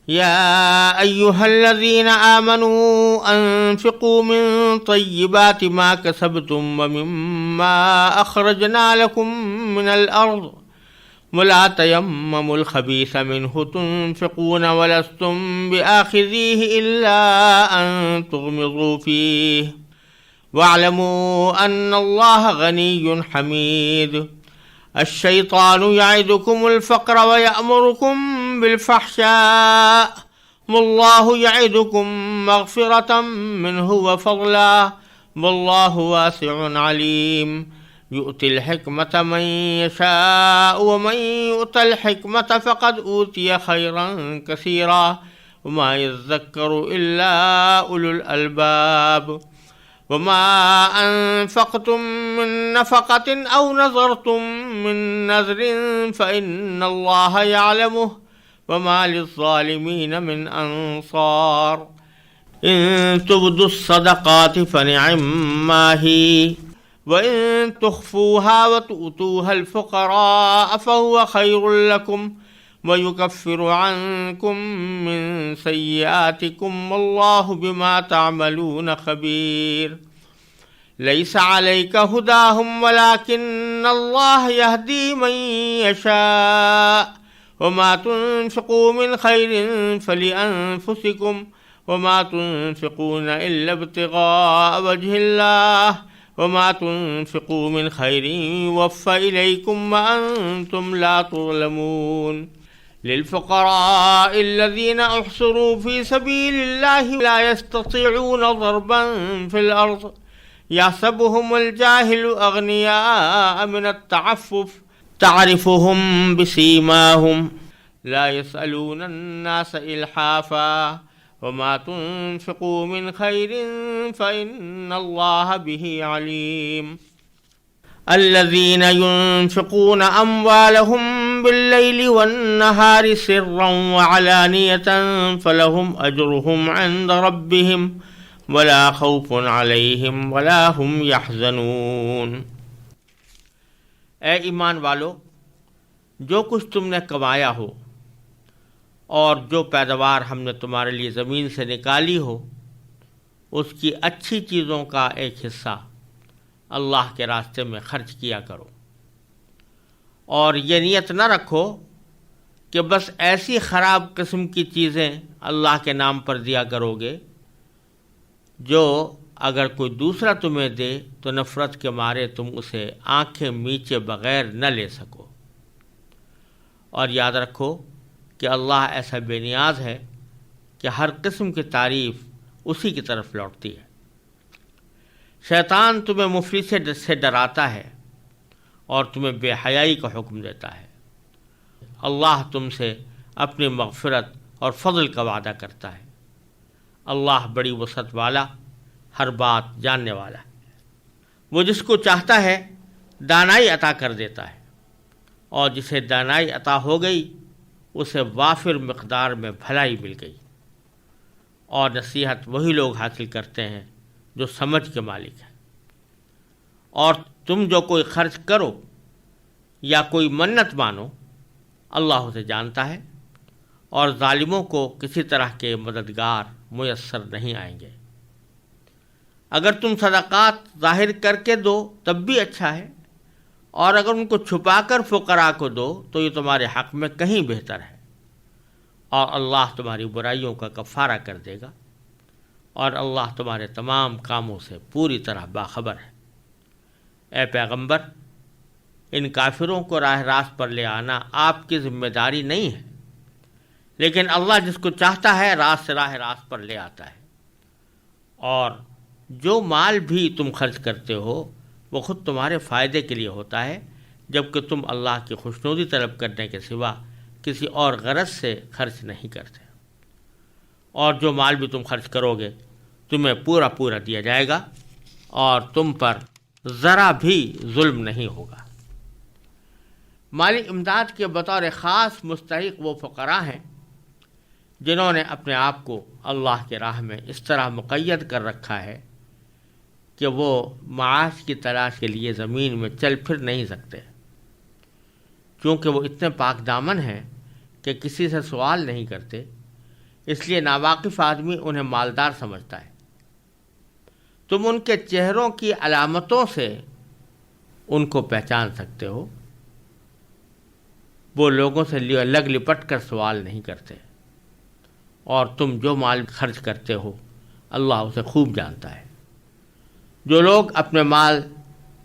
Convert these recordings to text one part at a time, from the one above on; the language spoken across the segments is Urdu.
يا أيها الذين آمنوا أنفقوا من طيبات ما كسبتم ومما أخرجنا لكم من الأرض ولا تيمموا الخبيث منه تنفقون ولستم بآخذيه إلا أن تغمضوا فيه واعلموا أن الله غني حميد الشيطان يعدكم الفقر ويأمركم بالفحشاء والله يعدكم مغفرة منه وفضلا والله واسع عليم يؤتي الحكمة من يشاء ومن يؤت الحكمة فقد أوتي خيرا كثيرا وما يذكر إلا أولو الألباب وما أنفقتم من نفقة أو نذرتم من نذر فإن الله يعلمه وما للظالمين من أنصار إن تبدوا الصدقات فنعما هي وإن تخفوها وتؤتوها الفقراء فهو خير لكم ويكفر عنكم من سيئاتكم والله بما تعملون خبير ليس عليك هداهم ولكن الله يهدي من يشاء وما تنفقوا من خير فلأنفسكم وما تنفقون إلا ابتغاء وجه الله وما تنفقوا من خير يوفى إليكم وأنتم لا تظلمون للفقراء الذين أحصروا في سبيل الله لا يستطيعون ضربا في الأرض يحسبهم الجاهل أغنياء من التعفف تعرفهم بسيماهم لا يسألون الناس إلحافا وما تنفقوا من خير فإن الله به عليم الذين ينفقون أموالهم بالليل والنهار سرا وعلانية فلهم أجرهم عند ربهم ولا خوف عليهم ولا هم يحزنون۔ اے ایمان والو، جو کچھ تم نے کمایا ہو اور جو پیداوار ہم نے تمہارے لیے زمین سے نکالی ہو، اس کی اچھی چیزوں کا ایک حصہ اللہ کے راستے میں خرچ کیا کرو، اور یہ نیت نہ رکھو کہ بس ایسی خراب قسم کی چیزیں اللہ کے نام پر دیا کرو گے جو اگر کوئی دوسرا تمہیں دے تو نفرت کے مارے تم اسے آنکھیں میچے بغیر نہ لے سکو، اور یاد رکھو کہ اللہ ایسا بے نیاز ہے کہ ہر قسم کی تعریف اسی کی طرف لوٹتی ہے۔ شیطان تمہیں مفلسی سے ڈراتا ہے اور تمہیں بے حیائی کا حکم دیتا ہے۔ اللہ تم سے اپنی مغفرت اور فضل کا وعدہ کرتا ہے۔ اللہ بڑی وسعت والا، ہر بات جاننے والا ہے۔ وہ جس کو چاہتا ہے دانائی عطا کر دیتا ہے، اور جسے دانائی عطا ہو گئی اسے وافر مقدار میں بھلائی مل گئی۔ اور نصیحت وہی لوگ حاصل کرتے ہیں جو سمجھ کے مالک ہیں۔ اور تم جو کوئی خرچ کرو یا کوئی منت مانو، اللہ اسے جانتا ہے، اور ظالموں کو کسی طرح کے مددگار میسر نہیں آئیں گے۔ اگر تم صدقات ظاہر کر کے دو تب بھی اچھا ہے، اور اگر ان کو چھپا کر فقراء کو دو تو یہ تمہارے حق میں کہیں بہتر ہے، اور اللہ تمہاری برائیوں کا کفارہ کر دے گا، اور اللہ تمہارے تمام کاموں سے پوری طرح باخبر ہے۔ اے پیغمبر، ان کافروں کو راہ راست پر لے آنا آپ کی ذمہ داری نہیں ہے، لیکن اللہ جس کو چاہتا ہے راست سے راہ راست پر لے آتا ہے۔ اور جو مال بھی تم خرچ کرتے ہو وہ خود تمہارے فائدے کے لیے ہوتا ہے، جبکہ تم اللہ کی خوشنودی طلب کرنے کے سوا کسی اور غرض سے خرچ نہیں کرتے۔ اور جو مال بھی تم خرچ کرو گے تمہیں پورا پورا دیا جائے گا، اور تم پر ذرا بھی ظلم نہیں ہوگا۔ مالی امداد کے بطور خاص مستحق وہ فقراء ہیں جنہوں نے اپنے آپ کو اللہ کے راہ میں اس طرح مقید کر رکھا ہے کہ وہ معاش کی تلاش کے لیے زمین میں چل پھر نہیں سکتے، کیونکہ وہ اتنے پاک دامن ہیں کہ کسی سے سوال نہیں کرتے، اس لیے ناواقف آدمی انہیں مالدار سمجھتا ہے۔ تم ان کے چہروں کی علامتوں سے ان کو پہچان سکتے ہو، وہ لوگوں سے لگ لپٹ کر سوال نہیں کرتے، اور تم جو مال خرچ کرتے ہو اللہ اسے خوب جانتا ہے۔ جو لوگ اپنے مال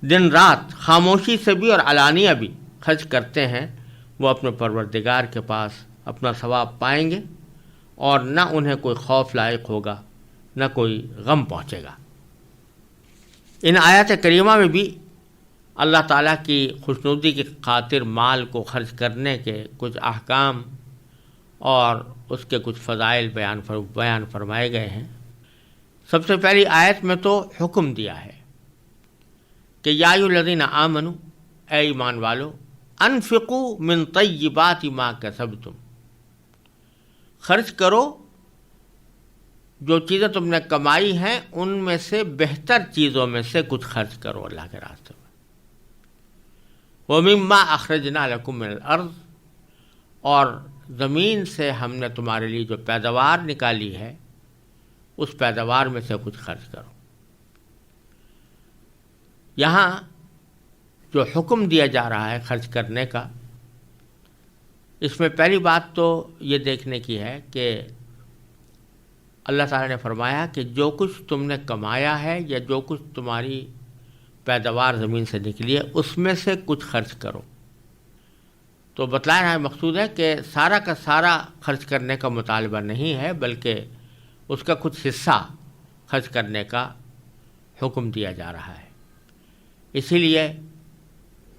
دن رات خاموشی سے بھی اور علانیہ بھی خرچ کرتے ہیں وہ اپنے پروردگار کے پاس اپنا ثواب پائیں گے، اور نہ انہیں کوئی خوف لاحق ہوگا نہ کوئی غم پہنچے گا۔ ان آیات کریمہ میں بھی اللہ تعالیٰ کی خوشنودی کی خاطر مال کو خرچ کرنے کے کچھ احکام اور اس کے کچھ فضائل بیان فرمائے گئے ہیں۔ سب سے پہلی آیت میں تو حکم دیا ہے کہ یا ایھا الذین آمنوا، اے ایمان والو، انفقوا من طیبات ما کسبتم، خرچ کرو جو چیزیں تم نے کمائی ہیں ان میں سے بہتر چیزوں میں سے کچھ خرچ کرو اللہ کے راستے میں۔ وَمِمَّا أَخْرَجْنَا لَكُم مِّنَ الْأَرْضِ، اور زمین سے ہم نے تمہارے لیے جو پیداوار نکالی ہے اس پیداوار میں سے کچھ خرچ کرو۔ یہاں جو حکم دیا جا رہا ہے خرچ کرنے کا، اس میں پہلی بات تو یہ دیکھنے کی ہے کہ اللہ تعالیٰ نے فرمایا کہ جو کچھ تم نے کمایا ہے یا جو کچھ تمہاری پیداوار زمین سے نکلی ہے اس میں سے کچھ خرچ کرو۔ تو بتلایا ہے مقصود ہے کہ سارا کا سارا خرچ کرنے کا مطالبہ نہیں ہے، بلکہ اس کا کچھ حصہ خرچ کرنے کا حکم دیا جا رہا ہے۔ اسی لیے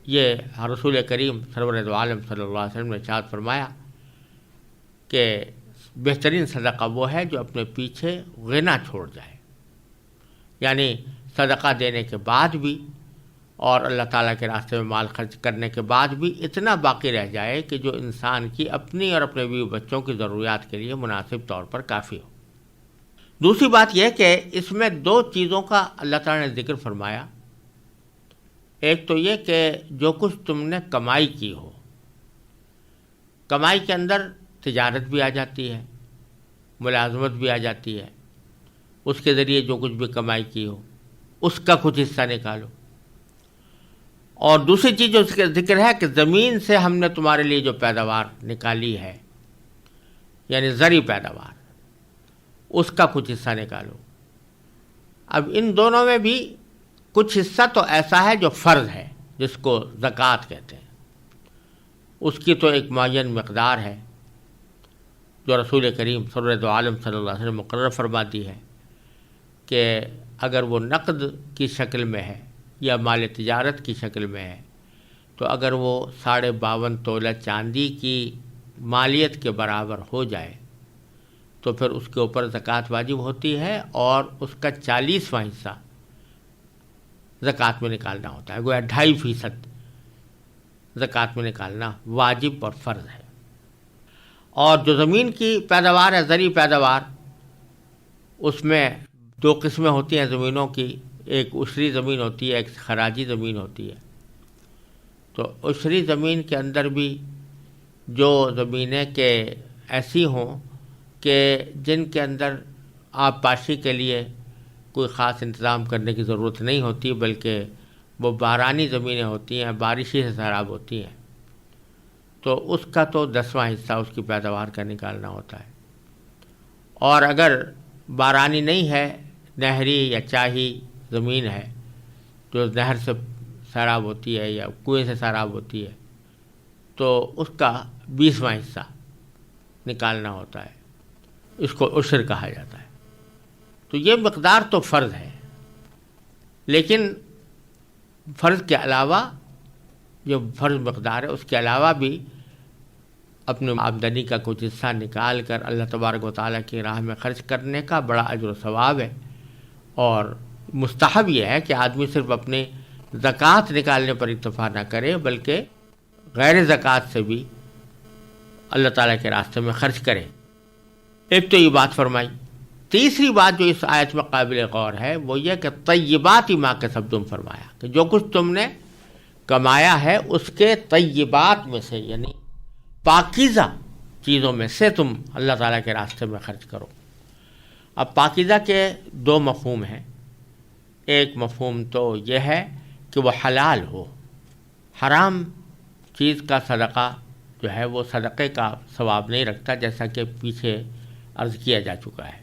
یہ رسول کریم سرور دو عالم صلی اللہ علیہ وسلم نے ارشاد فرمایا کہ بہترین صدقہ وہ ہے جو اپنے پیچھے غنا چھوڑ جائے، یعنی صدقہ دینے کے بعد بھی اور اللہ تعالیٰ کے راستے میں مال خرچ کرنے کے بعد بھی اتنا باقی رہ جائے کہ جو انسان کی اپنی اور اپنے بیوی بچوں کی ضروریات کے لیے مناسب طور پر کافی ہو۔ دوسری بات یہ کہ اس میں دو چیزوں کا اللہ تعالیٰ نے ذکر فرمایا۔ ایک تو یہ کہ جو کچھ تم نے کمائی کی ہو، کمائی کے اندر تجارت بھی آ جاتی ہے، ملازمت بھی آ جاتی ہے، اس کے ذریعے جو کچھ بھی کمائی کی ہو اس کا کچھ حصہ نکالو۔ اور دوسری چیز جو اس کا ذکر ہے کہ زمین سے ہم نے تمہارے لیے جو پیداوار نکالی ہے یعنی زرعی پیداوار، اس کا کچھ حصہ نکالو۔ اب ان دونوں میں بھی کچھ حصہ تو ایسا ہے جو فرض ہے، جس کو زکوٰۃ کہتے ہیں، اس کی تو ایک معین مقدار ہے جو رسول کریم سرور دو عالم صلی اللہ علیہ وسلم مقرر فرما دی ہے کہ اگر وہ نقد کی شکل میں ہے یا مال تجارت کی شکل میں ہے تو اگر وہ 52.5 تولہ چاندی کی مالیت کے برابر ہو جائے تو پھر اس کے اوپر زکوٰۃ واجب ہوتی ہے، اور اس کا 40واں حصہ زکوٰۃ میں نکالنا ہوتا ہے، گویا 2.5% زکوٰۃ میں نکالنا واجب اور فرض ہے۔ اور جو زمین کی پیداوار ہے، زرعی پیداوار، اس میں دو قسمیں ہوتی ہیں زمینوں کی، ایک عشری زمین ہوتی ہے، ایک خراجی زمین ہوتی ہے۔ تو عشری زمین کے اندر بھی جو زمینیں کہ ایسی ہوں کہ جن کے اندر آب پاشی کے لیے کوئی خاص انتظام کرنے کی ضرورت نہیں ہوتی، بلکہ وہ بارانی زمینیں ہوتی ہیں، بارشی سے سیراب ہوتی ہیں، تو اس کا تو 10واں حصہ اس کی پیداوار کا نکالنا ہوتا ہے۔ اور اگر بارانی نہیں ہے، نہری یا چاہی زمین ہے جو نہر سے سیراب ہوتی ہے یا کنویں سے سیراب ہوتی ہے، تو اس کا 20واں حصہ نکالنا ہوتا ہے، اس کو عشر کہا جاتا ہے۔ تو یہ مقدار تو فرض ہے، لیکن فرض کے علاوہ جو فرض مقدار ہے اس کے علاوہ بھی اپنے آمدنی کا کچھ حصہ نکال کر اللہ تبارک و تعالیٰ کی راہ میں خرچ کرنے کا بڑا اجر و ثواب ہے۔ اور مستحب یہ ہے کہ آدمی صرف اپنے زکوٰۃ نکالنے پر اکتفا نہ کرے، بلکہ غیر زکوٰۃ سے بھی اللہ تعالیٰ کے راستے میں خرچ کرے۔ ایک تو یہ بات فرمائی۔ تیسری بات جو اس آیت میں قابل غور ہے وہ یہ کہ طیبات ما کسبتم فرمایا کہ جو کچھ تم نے کمایا ہے اس کے طیبات میں سے، یعنی پاکیزہ چیزوں میں سے تم اللہ تعالیٰ کے راستے میں خرچ کرو۔ اب پاکیزہ کے دو مفہوم ہیں۔ ایک مفہوم تو یہ ہے کہ وہ حلال ہو، حرام چیز کا صدقہ جو ہے وہ صدقے کا ثواب نہیں رکھتا، جیسا کہ پیچھے عرض کیا جا چکا ہے۔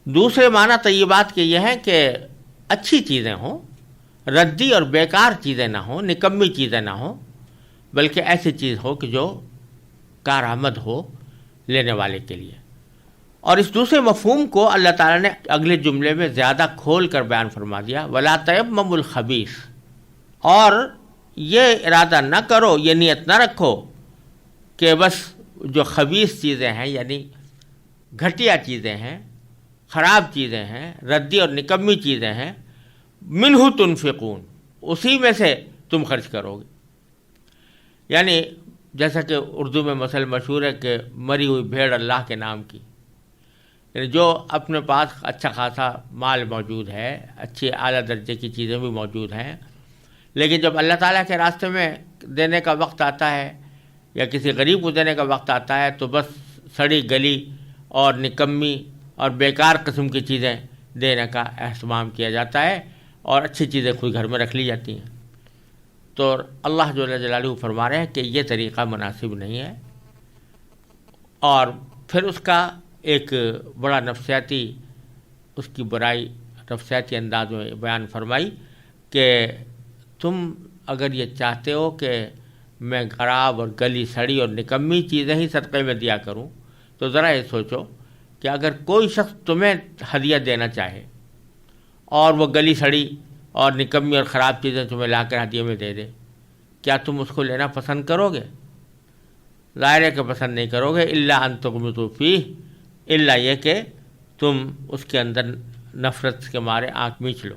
دوسرے معنی طیبات کے یہ ہیں کہ اچھی چیزیں ہوں، ردی اور بیکار چیزیں نہ ہوں، نکمی چیزیں نہ ہوں، بلکہ ایسی چیز ہو کہ جو کارآمد ہو لینے والے کے لیے۔ اور اس دوسرے مفہوم کو اللہ تعالیٰ نے اگلے جملے میں زیادہ کھول کر بیان فرما دیا، وَلَا تَيَمَّمُوا الْخَبِيثَ، اور یہ ارادہ نہ کرو، یہ نیت نہ رکھو کہ بس جو خبیث چیزیں ہیں، یعنی گھٹیا چیزیں ہیں، خراب چیزیں ہیں، ردی اور نکمی چیزیں ہیں، منہ تنفقون، اسی میں سے تم خرچ کرو گے۔ یعنی جیسا کہ اردو میں مثل مشہور ہے کہ مری ہوئی بھیڑ اللہ کے نام کی، یعنی جو اپنے پاس اچھا خاصا مال موجود ہے، اچھی اعلیٰ درجے کی چیزیں بھی موجود ہیں، لیکن جب اللہ تعالیٰ کے راستے میں دینے کا وقت آتا ہے یا کسی غریب کو دینے کا وقت آتا ہے تو بس سڑی گلی اور نکمی اور بیکار قسم کی چیزیں دینے کا اہتمام کیا جاتا ہے اور اچھی چیزیں خود گھر میں رکھ لی جاتی ہیں۔ تو اللہ جل جلالہ فرما رہے ہیں کہ یہ طریقہ مناسب نہیں ہے، اور پھر اس کا ایک بڑا نفسیاتی، اس کی برائی نفسیاتی انداز میں بیان فرمائی کہ تم اگر یہ چاہتے ہو کہ میں خراب اور گلی سڑی اور نکمی چیزیں ہی صدقے میں دیا کروں، تو ذرا یہ سوچو کہ اگر کوئی شخص تمہیں ہدیہ دینا چاہے اور وہ گلی سڑی اور نکمی اور خراب چیزیں تمہیں لا کر ہدیے میں دے دے، کیا تم اس کو لینا پسند کرو گے؟ ظاہر ہے کہ پسند نہیں کرو گے، الا ان تغمضوا فیہ، الا یہ کہ تم اس کے اندر نفرت کے مارے آنکھ میچ لو۔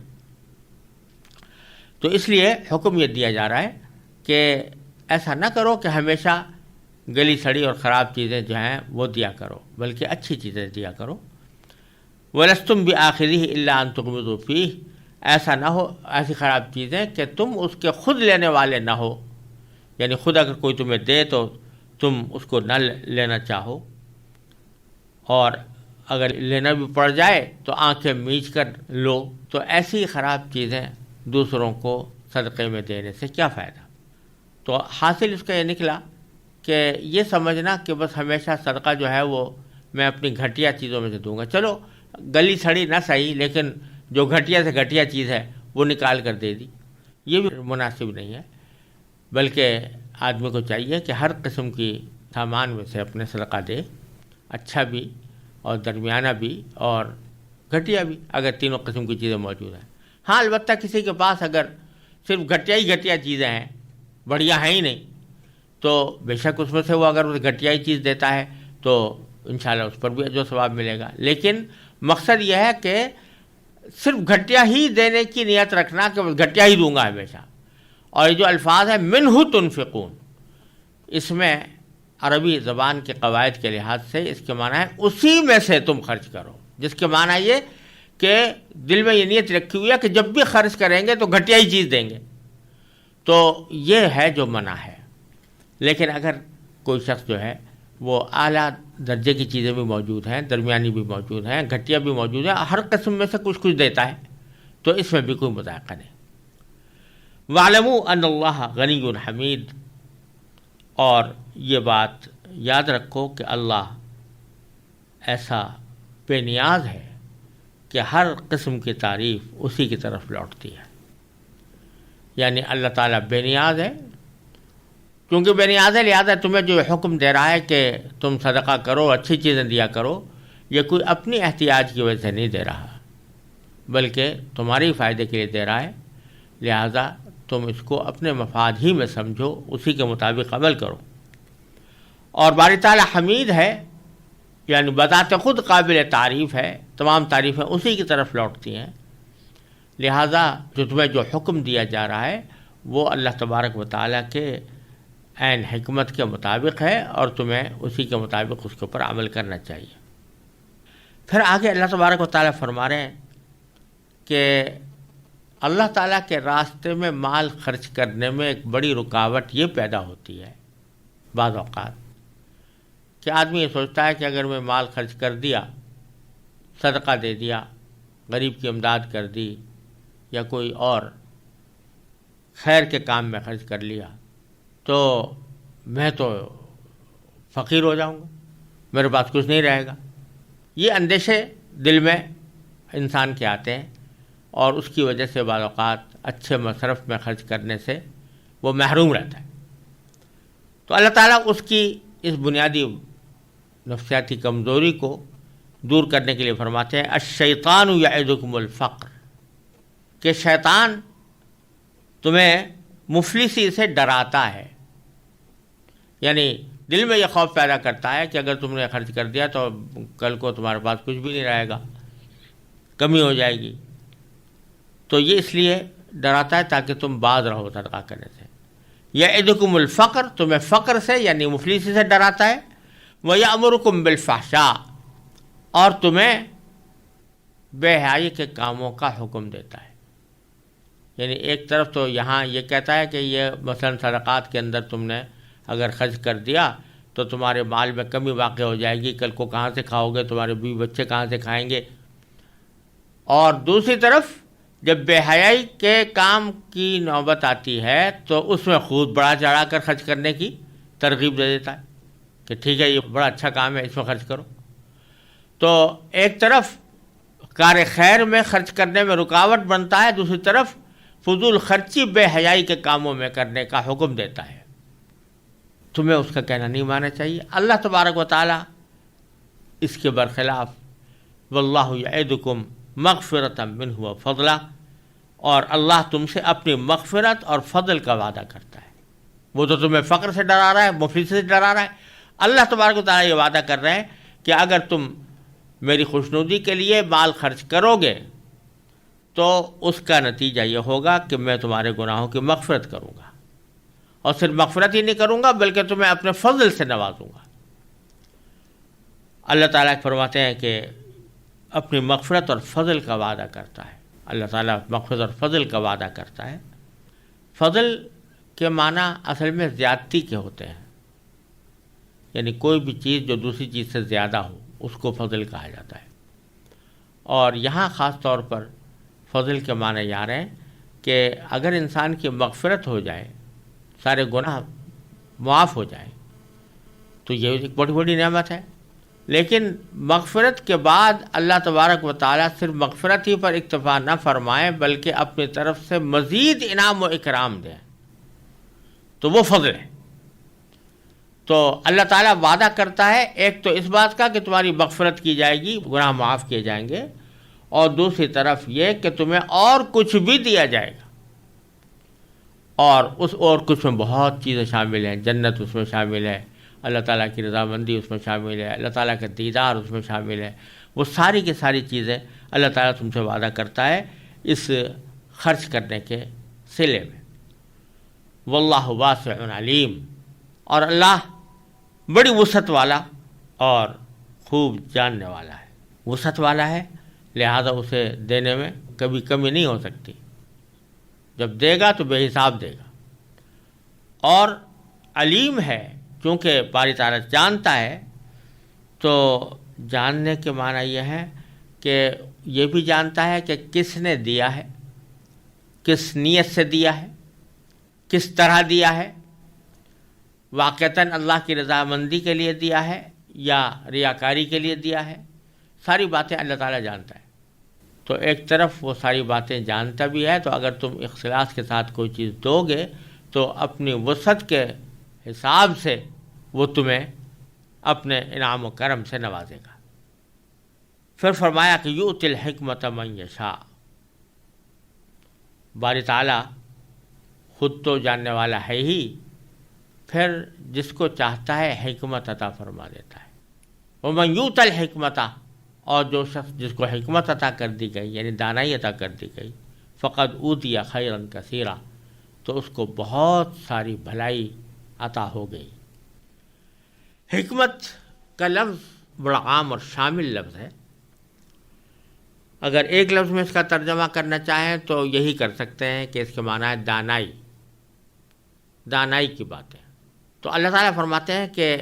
تو اس لیے حکم یہ دیا جا رہا ہے کہ ایسا نہ کرو کہ ہمیشہ گلی سڑی اور خراب چیزیں جو ہیں وہ دیا کرو، بلکہ اچھی چیزیں دیا کرو۔ وَلَسْتُمْ بِآخِذِهِ إِلَّا أَن تُغْمِضُوا فِيهِ، ایسا نہ ہو، ایسی خراب چیزیں کہ تم اس کے خود لینے والے نہ ہو، یعنی خود اگر کوئی تمہیں دے تو تم اس کو نہ لینا چاہو، اور اگر لینا بھی پڑ جائے تو آنکھیں میچ کر لو۔ تو ایسی خراب چیزیں دوسروں کو صدقے میں دینے سے کیا فائدہ؟ تو حاصل اس کا یہ نکلا کہ یہ سمجھنا کہ بس ہمیشہ صدقہ جو ہے وہ میں اپنی گھٹیا چیزوں میں سے دوں گا، چلو گلی سڑی نہ صحیح لیکن جو گھٹیا سے گھٹیا چیز ہے وہ نکال کر دے دی، یہ بھی مناسب نہیں ہے، بلکہ آدمی کو چاہیے کہ ہر قسم کی سامان میں سے اپنے صدقہ دے، اچھا بھی اور درمیانہ بھی اور گھٹیا بھی، اگر تینوں قسم کی چیزیں موجود ہیں۔ ہاں البتہ کسی کے پاس اگر صرف گھٹیا ہی گھٹیا چیزیں ہیں، بڑھیا ہیں ہی نہیں، تو بے شک اس میں سے وہ اگر اس گھٹیا ہی چیز دیتا ہے تو انشاءاللہ اس پر بھی اجر و ثواب ملے گا، لیکن مقصد یہ ہے کہ صرف گھٹیا ہی دینے کی نیت رکھنا کہ بس گھٹیا ہی دوں گا ہمیشہ۔ اور یہ جو الفاظ ہے منہ تنفقون، اس میں عربی زبان کے قواعد کے لحاظ سے اس کے معنی ہے اسی میں سے تم خرچ کرو، جس کے معنی یہ کہ دل میں یہ نیت رکھی ہوئی ہے کہ جب بھی خرچ کریں گے تو گھٹیا ہی چیز دیں گے، تو یہ ہے جو منع ہے۔ لیکن اگر کوئی شخص جو ہے وہ اعلیٰ درجے کی چیزیں بھی موجود ہیں، درمیانی بھی موجود ہیں، گھٹیا بھی موجود ہیں، ہر قسم میں سے کچھ کچھ دیتا ہے، تو اس میں بھی کوئی مذائقہ نہیں۔ وَاعْلَمُوا أَنَّ اللَّهَ غَنِيٌّ حَمِيدٌ، اور یہ بات یاد رکھو کہ اللہ ایسا بے نیاز ہے کہ ہر قسم کی تعریف اسی کی طرف لوٹتی ہے، یعنی اللہ تعالیٰ بے نیاز ہے، کیونکہ بے نیاز ہے لہٰذا تمہیں جو حکم دے رہا ہے کہ تم صدقہ کرو، اچھی چیزیں دیا کرو، یہ کوئی اپنی احتیاج کی وجہ سے نہیں دے رہا، بلکہ تمہاری فائدے کے لیے دے رہا ہے، لہٰذا تم اس کو اپنے مفاد ہی میں سمجھو، اسی کے مطابق عمل کرو۔ اور باری تعالیٰ حمید ہے، یعنی بذات خود قابل تعریف ہے، تمام تعریفیں اسی کی طرف لوٹتی ہیں، لہٰذا جو تمہیں جو حکم دیا جا رہا ہے وہ اللہ تبارک و تعالیٰ کے عین حکمت کے مطابق ہے، اور تمہیں اسی کے مطابق اس کے اوپر عمل کرنا چاہیے۔ پھر آگے اللہ تبارک و تعالیٰ فرما رہے ہیں کہ اللہ تعالیٰ کے راستے میں مال خرچ کرنے میں ایک بڑی رکاوٹ یہ پیدا ہوتی ہے بعض اوقات کہ آدمی یہ سوچتا ہے کہ اگر میں مال خرچ کر دیا، صدقہ دے دیا، غریب کی امداد کر دی، یا کوئی اور خیر کے کام میں خرچ کر لیا، تو میں تو فقیر ہو جاؤں گا، میرے پاس کچھ نہیں رہے گا۔ یہ اندیشے دل میں انسان کے آتے ہیں، اور اس کی وجہ سے بعض اوقات اچھے مصرف میں خرچ کرنے سے وہ محروم رہتا ہے۔ تو اللہ تعالیٰ اس کی اس بنیادی نفسیاتی کمزوری کو دور کرنے کے لیے فرماتے ہیں الشیطان یعدکم الفقر، کہ شیطان تمہیں مفلسی سے ڈراتا ہے، یعنی دل میں یہ خوف پیدا کرتا ہے کہ اگر تم نے خرچ کر دیا تو کل کو تمہارے پاس کچھ بھی نہیں رہے گا، کمی ہو جائے گی۔ تو یہ اس لیے ڈراتا ہے تاکہ تم باز رہو صدقہ کرنے سے۔ یعدکم الفقر، تمہیں فقر سے یعنی مفلسی سے ڈراتا ہے، وَيَأْمُرُكُمْ بِالْفَحْشَاءِ، اور تمہیں بے حیائی کے کاموں کا حکم دیتا ہے۔ یعنی ایک طرف تو یہاں یہ کہتا ہے کہ یہ مثلا صدقات کے اندر تم نے اگر خرچ کر دیا تو تمہارے مال میں کمی واقع ہو جائے گی، کل کو کہاں سے کھاؤ گے، تمہارے بیوی بچے کہاں سے کھائیں گے۔ اور دوسری طرف جب بے حیائی کے کام کی نوبت آتی ہے تو اس میں خود بڑا چڑھا کر خرچ کرنے کی ترغیب دے دیتا ہے کہ ٹھیک ہے یہ بڑا اچھا کام ہے، اس میں خرچ کرو۔ تو ایک طرف کار خیر میں خرچ کرنے میں رکاوٹ بنتا ہے، دوسری طرف فضول خرچی بے حیائی کے کاموں میں کرنے کا حکم دیتا ہے۔ تمہیں اس کا کہنا نہیں ماننا چاہیے۔ اللہ تبارک و تعالی اس کے برخلاف واللہ یعدکم مغفرۃ منہ وفضلا، اور اللہ تم سے اپنی مغفرت اور فضل کا وعدہ کرتا ہے۔ وہ تو تمہیں فقر سے ڈرا رہا ہے، مفلسی سے ڈرا رہا ہے، اللہ تبارک و تعالی یہ وعدہ کر رہے ہیں کہ اگر تم میری خوشنودی کے لیے مال خرچ کرو گے تو اس کا نتیجہ یہ ہوگا کہ میں تمہارے گناہوں کی مغفرت کروں گا، اور صرف مغفرت ہی نہیں کروں گا بلکہ تمہیں اپنے فضل سے نوازوں گا۔ اللہ تعالیٰ فرماتے ہیں کہ اپنی مغفرت اور فضل کا وعدہ کرتا ہے۔ اللہ تعالیٰ مغفرت اور فضل کا وعدہ کرتا ہے۔ فضل کے معنی اصل میں زیادتی کے ہوتے ہیں، یعنی کوئی بھی چیز جو دوسری چیز سے زیادہ ہو اس کو فضل کہا جاتا ہے۔ اور یہاں خاص طور پر فضل کے معنی یہ آ رہے ہیں کہ اگر انسان کی مغفرت ہو جائے، سارے گناہ معاف ہو جائیں، تو یہ ایک بڑی بڑی نعمت ہے۔ لیکن مغفرت کے بعد اللہ تبارک و تعالیٰ صرف مغفرت ہی پر اکتفا نہ فرمائے بلکہ اپنی طرف سے مزید انعام و اکرام دیں، تو وہ فضل ہے۔ تو اللہ تعالیٰ وعدہ کرتا ہے ایک تو اس بات کا کہ تمہاری مغفرت کی جائے گی، گناہ معاف کیے جائیں گے، اور دوسری طرف یہ کہ تمہیں اور کچھ بھی دیا جائے گا، اور اس اور کچھ میں بہت چیزیں شامل ہیں۔ جنت اس میں شامل ہے، اللہ تعالیٰ کی رضامندی اس میں شامل ہے، اللہ تعالیٰ کا دیدار اس میں شامل ہے۔ وہ ساری کی ساری چیزیں اللہ تعالیٰ تم سے وعدہ کرتا ہے اس خرچ کرنے کے صلے میں۔ واللہ واسع علیم، اور اللہ بڑی وسعت والا اور خوب جاننے والا ہے۔ وسعت والا ہے لہذا اسے دینے میں کبھی کمی نہیں ہو سکتی، جب دے گا تو بے حساب دے گا۔ اور علیم ہے، چونکہ باری تعالیٰ جانتا ہے، تو جاننے کے معنی یہ ہے کہ یہ بھی جانتا ہے کہ کس نے دیا ہے، کس نیت سے دیا ہے، کس طرح دیا ہے، واقعتاً اللہ کی رضامندی کے لیے دیا ہے یا ریاکاری کے لیے دیا ہے، ساری باتیں اللہ تعالیٰ جانتا ہے۔ تو ایک طرف وہ ساری باتیں جانتا بھی ہے، تو اگر تم اخلاص کے ساتھ کوئی چیز دو گے تو اپنی وسعت کے حساب سے وہ تمہیں اپنے انعام و کرم سے نوازے گا۔ پھر فرمایا کہ یؤتی الحکمت من یشاء، باری تعالیٰ خود تو جاننے والا ہے ہی، پھر جس کو چاہتا ہے حکمت عطا فرما دیتا ہے۔ ومن یؤت الحکمت، اور جو شخص جس کو حکمت عطا کر دی گئی یعنی دانائی عطا کر دی گئی، فقد اوتی خیرا کثیرا، تو اس کو بہت ساری بھلائی عطا ہو گئی۔ حکمت کا لفظ بڑا عام اور شامل لفظ ہے۔ اگر ایک لفظ میں اس کا ترجمہ کرنا چاہیں تو یہی کر سکتے ہیں کہ اس کے معنی ہے دانائی، دانائی کی باتیں۔ تو اللہ تعالیٰ فرماتے ہیں کہ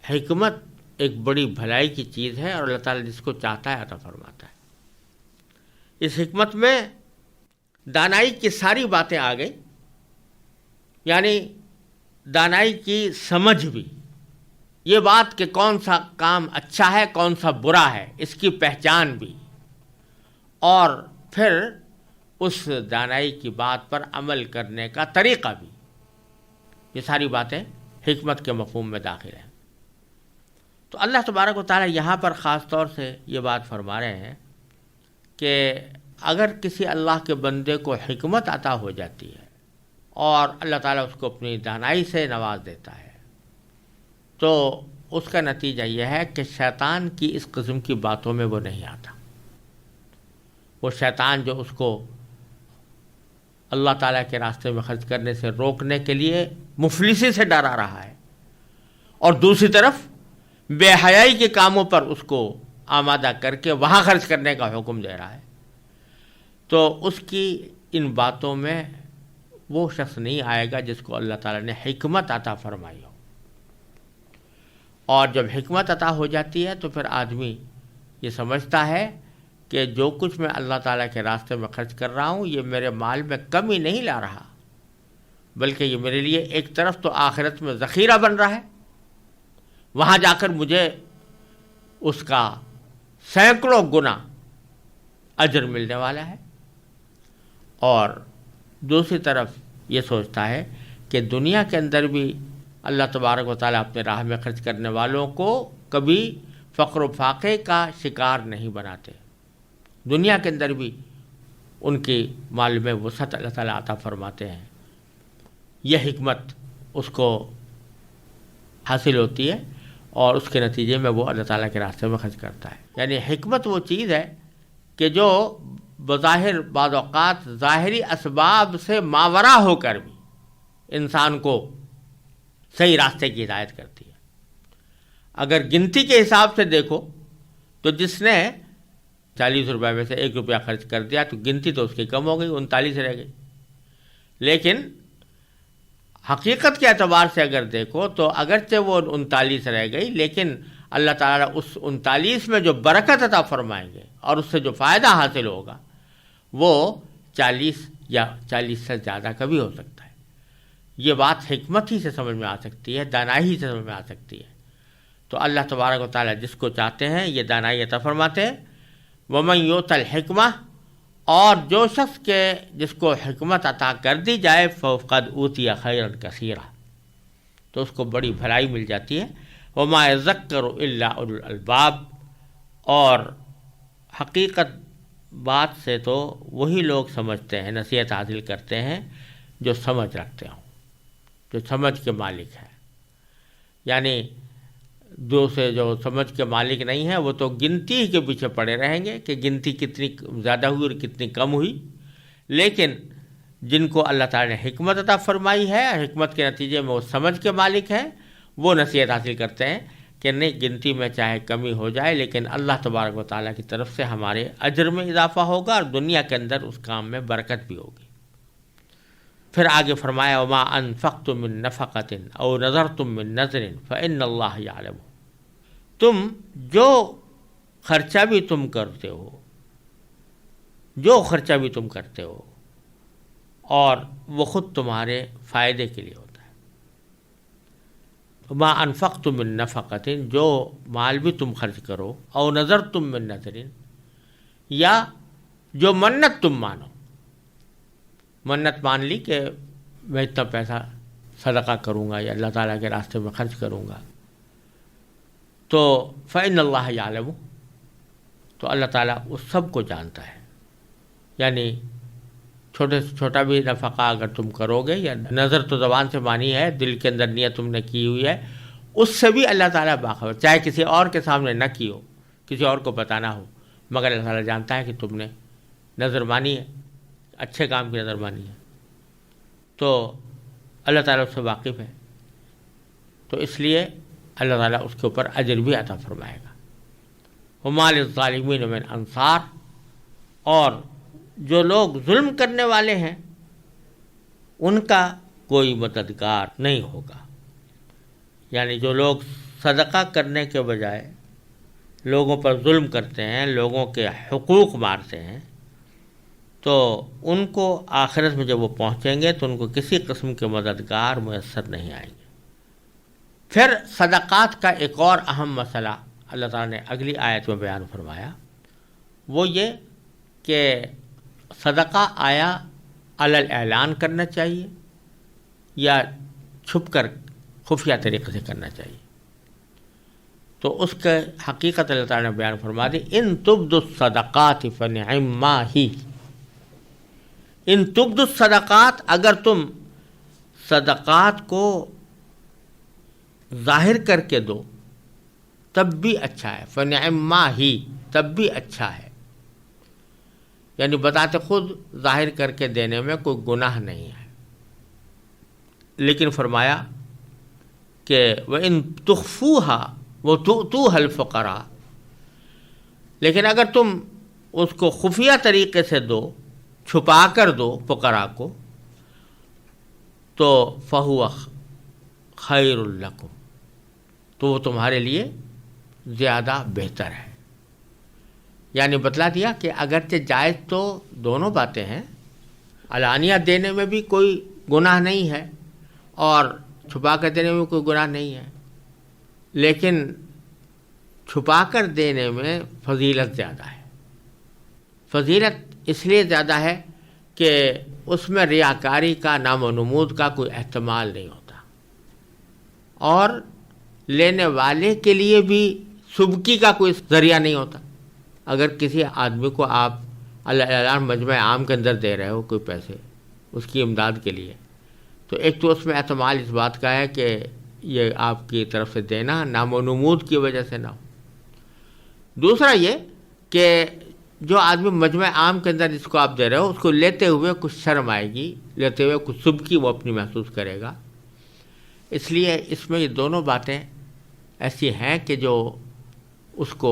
حکمت ایک بڑی بھلائی کی چیز ہے اور اللہ تعالیٰ جس کو چاہتا ہے عطا فرماتا ہے۔ اس حکمت میں دانائی کی ساری باتیں آ گئی، یعنی دانائی کی سمجھ بھی، یہ بات کہ کون سا کام اچھا ہے کون سا برا ہے اس کی پہچان بھی، اور پھر اس دانائی کی بات پر عمل کرنے کا طریقہ بھی، یہ ساری باتیں حکمت کے مفہوم میں داخل ہیں۔ تو اللہ تبارک و تعالیٰ یہاں پر خاص طور سے یہ بات فرما رہے ہیں کہ اگر کسی اللہ کے بندے کو حکمت عطا ہو جاتی ہے اور اللہ تعالیٰ اس کو اپنی دانائی سے نواز دیتا ہے، تو اس کا نتیجہ یہ ہے کہ شیطان کی اس قسم کی باتوں میں وہ نہیں آتا۔ وہ شیطان جو اس کو اللہ تعالیٰ کے راستے میں خرچ کرنے سے روکنے کے لیے مفلسی سے ڈرا رہا ہے، اور دوسری طرف بے حیائی کے کاموں پر اس کو آمادہ کر کے وہاں خرچ کرنے کا حکم دے رہا ہے، تو اس کی ان باتوں میں وہ شخص نہیں آئے گا جس کو اللہ تعالیٰ نے حکمت عطا فرمائی ہو۔ اور جب حکمت عطا ہو جاتی ہے تو پھر آدمی یہ سمجھتا ہے کہ جو کچھ میں اللہ تعالیٰ کے راستے میں خرچ کر رہا ہوں یہ میرے مال میں کمی نہیں لا رہا، بلکہ یہ میرے لیے ایک طرف تو آخرت میں ذخیرہ بن رہا ہے، وہاں جا کر مجھے اس کا سینکڑوں گنا اجر ملنے والا ہے، اور دوسری طرف یہ سوچتا ہے کہ دنیا کے اندر بھی اللہ تبارک و تعالیٰ اپنے راہ میں خرچ کرنے والوں کو کبھی فقر و فاقے کا شکار نہیں بناتے، دنیا کے اندر بھی ان کی مال میں وسعت اللہ تعالیٰ عطا فرماتے ہیں۔ یہ حکمت اس کو حاصل ہوتی ہے اور اس کے نتیجے میں وہ اللہ تعالیٰ کے راستے میں خرچ کرتا ہے۔ یعنی حکمت وہ چیز ہے کہ جو بظاہر بعض اوقات ظاہری اسباب سے ماورا ہو کر بھی انسان کو صحیح راستے کی ہدایت کرتی ہے۔ اگر گنتی کے حساب سے دیکھو تو جس نے 40 روپے میں سے 1 روپیہ خرچ کر دیا تو گنتی تو اس کی کم ہو گئی، 39 رہ گئی، لیکن حقیقت کے اعتبار سے اگر دیکھو تو اگرچہ وہ 39 رہ گئی، لیکن اللہ تعالیٰ اس 39 میں جو برکت عطا فرمائیں گے اور اس سے جو فائدہ حاصل ہوگا وہ 40 یا 40 سے زیادہ کا بھی ہو سکتا ہے۔ یہ بات حکمت ہی سے سمجھ میں آ سکتی ہے، دانائی ہی سے سمجھ میں آ سکتی ہے۔ تو اللہ تبارک و تعالیٰ جس کو چاہتے ہیں یہ دانائی عطا فرماتے ہیں۔ وَمَن يُؤْتَ الْحِكْمَةَ، اور جو شخص کے جس کو حکمت عطا کر دی جائے فَقَدْ أُوتِيَ خَيْرًا كَثِيرًا، تو اس کو بڑی بھلائی مل جاتی ہے۔ وَمَا يَذَّكَّرُ إِلَّا أُولُو الْأَلْبَابِ، اور حقیقت بات سے تو وہی لوگ سمجھتے ہیں، نصیحت حاصل کرتے ہیں جو سمجھ رکھتے ہوں، جو سمجھ کے مالک ہیں۔ یعنی جو سمجھ کے مالک نہیں ہیں وہ تو گنتی ہی کے پیچھے پڑے رہیں گے کہ گنتی کتنی زیادہ ہوئی اور کتنی کم ہوئی، لیکن جن کو اللہ تعالیٰ نے حکمت عطا فرمائی ہے، حکمت کے نتیجے میں وہ سمجھ کے مالک ہیں، وہ نصیحت حاصل کرتے ہیں کہ نہیں، گنتی میں چاہے کمی ہو جائے لیکن اللہ تبارک و تعالیٰ کی طرف سے ہمارے اجر میں اضافہ ہوگا اور دنیا کے اندر اس کام میں برکت بھی ہوگی۔ پھر آگے فرمایا وما انفقتم من نفقۃ او نذرتم من نذر فإن اللہ یعلم، تم جو خرچہ بھی تم کرتے ہو، جو خرچہ بھی تم کرتے ہو، اور وہ خود تمہارے فائدے کے لیے ہوتا ہے۔ وما انفقتم من نفقۃ، جو مال بھی تم خرچ کرو، او نذرتم من نذر، یا جو منت تم مانو، منت مان لی کہ میں اتنا پیسہ صدقہ کروں گا یا اللہ تعالیٰ کے راستے میں خرچ کروں گا، تو فإن اللہ یعلم، تو اللہ تعالیٰ اس سب کو جانتا ہے۔ یعنی چھوٹے سے چھوٹا بھی نفقہ اگر تم کرو گے، یا نظر تو زبان سے مانی ہے، دل کے اندر نیت تم نے کی ہوئی ہے، اس سے بھی اللہ تعالیٰ باخبر، چاہے کسی اور کے سامنے نہ کی ہو، کسی اور کو پتہ نہ ہو، مگر اللہ تعالیٰ جانتا ہے کہ تم نے نظر مانی ہے، اچھے کام کی نظر مانی ہے، تو اللہ تعالیٰ اس سے واقف ہے، تو اس لیے اللہ تعالیٰ اس کے اوپر اجر بھی عطا فرمائے گا۔ وما للظالمین من انصار، اور جو لوگ ظلم کرنے والے ہیں ان کا کوئی مددگار نہیں ہوگا۔ یعنی جو لوگ صدقہ کرنے کے بجائے لوگوں پر ظلم کرتے ہیں، لوگوں کے حقوق مارتے ہیں، تو ان کو آخرت میں جب وہ پہنچیں گے تو ان کو کسی قسم کے مددگار میسر نہیں آئیں گے۔ پھر صدقات کا ایک اور اہم مسئلہ اللہ تعالیٰ نے اگلی آیت میں بیان فرمایا، وہ یہ کہ صدقہ آیا علل اعلان کرنا چاہیے یا چھپ کر خفیہ طریقے سے کرنا چاہیے۔ تو اس کے حقیقت اللہ تعالیٰ نے بیان فرما دی، ان تبدوا الصدقات فنعما ہی، ان تبدوا الصدقات، اگر تم صدقات کو ظاہر کر کے دو تب بھی اچھا ہے، فنعما ہی، تب بھی اچھا ہے، یعنی بتاتے خود ظاہر کر کے دینے میں کوئی گناہ نہیں ہے۔ لیکن فرمایا کہ وَإِن تُخْفُوهَا وَتُؤْتُوهَا الْفُقَرَاءَ، لیکن اگر تم اس کو خفیہ طریقے سے دو، چھپا کر دو فقراء کو، تو فَهُوَ خَيْرٌ لَكُمْ، تو وہ تمہارے لیے زیادہ بہتر ہے۔ یعنی بتلا دیا کہ اگرچہ جائز تو دونوں باتیں ہیں، علانیہ دینے میں بھی کوئی گناہ نہیں ہے اور چھپا کر دینے میں کوئی گناہ نہیں ہے، لیکن چھپا کر دینے میں فضیلت زیادہ ہے۔ فضیلت اس لیے زیادہ ہے کہ اس میں ریاکاری کا، نام و نمود کا کوئی احتمال نہیں ہوتا، اور لینے والے کے لیے بھی سبکی کا کوئی ذریعہ نہیں ہوتا۔ اگر کسی آدمی کو آپ اعلان مجمع عام کے اندر دے رہے ہو کوئی پیسے اس کی امداد کے لیے، تو ایک تو اس میں احتمال اس بات کا ہے کہ یہ آپ کی طرف سے دینا نام و نمود کی وجہ سے نہ ہو۔ دوسرا یہ کہ جو آدمی مجمع عام کے اندر جس کو آپ دے رہے ہو، اس کو لیتے ہوئے کچھ شرم آئے گی، لیتے ہوئے کچھ سبکی وہ اپنی محسوس کرے گا۔ اس لیے اس میں یہ دونوں باتیں ایسی ہیں کہ جو اس کو